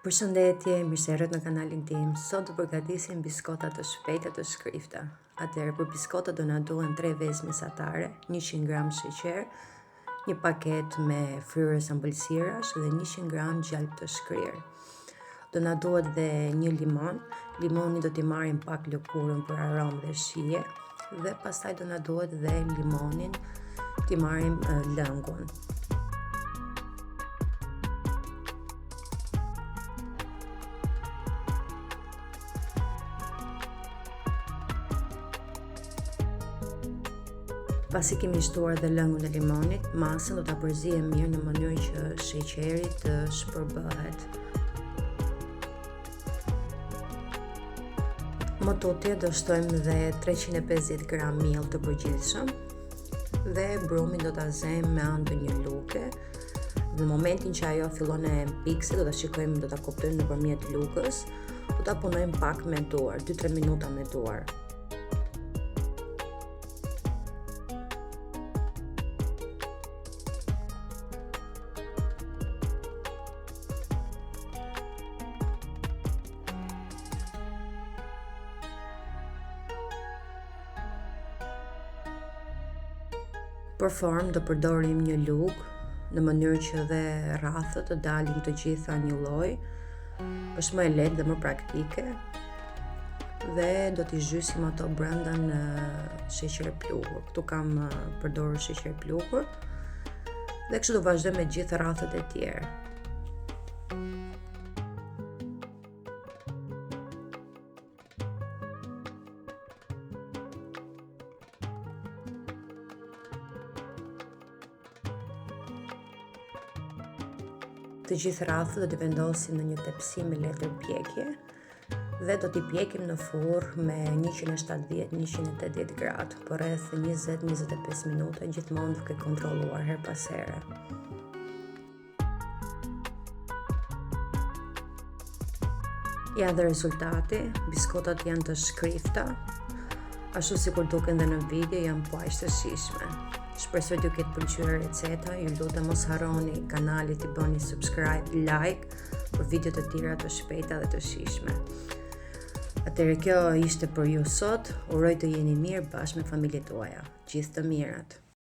Përshëndetje, mirë se erdhët në kanalin tim. Sot do përgatisim biskota të shpejta të shkrifta. Atëherë për biskota do na duhen 3 vezë mesatare, 100 gram sheqer, një paket me fryrës ambëlsirash dhe 100 gram gjalp të shkrirë. Do na duhet dhe një limon. Limoni do t'i marrim pak lëkurën për aromë dhe shije dhe pastaj do na duhet dhe limonin t'i marrim lëngun. Pasi kemi shtuar dhe lëngun e limonit, masën do ta përzihem mirë në mënyrë që sheqeri të shpërbëhet. Më tutje do shtojmë dhe 350 gram miell të përgjithshëm dhe brumin do ta zem me anë të një luke. Në momentin që ajo fillon e pikse, do ta shikojmë, do ta kuptojmë nëpërmjet lukës. Do ta punojmë pak me duar, 2-3 minuta me duar. Për formë do përdorim një lugë në mënyrë që dhe rrathët të dalin të gjitha një lloj. Është më e lehtë dhe më praktike. Dhe do t'i zhysim ato brenda në sheqer pluhur. Ktu kam përdorur sheqer pluhur. Dhe kështu do vazhdoj me gjithë rrathët e tjerë. Të gjithë rrathët do t'i vendosim në një tepsi me letër pjekje dhe do t'i pjekim në furrë me 170-180 gradë për rreth 20-25 minuta, gjithmonë duke kontrolluar her pas here. Ja dhe rezultati, biskotat janë të shkrifta, ashtu sikur duken dhe në video, janë po aq të shijshme. Shpresoj t'ju ketë pëlqyer receta. Ju lutem mos harroni kanalit t'i bëni subscribe, like për video të tjera të shpejta dhe të shijshme. Atëherë kjo ishte për ju sot. Uroj të jeni mirë bashkë me familjet tuaja. Gjithë të mirat.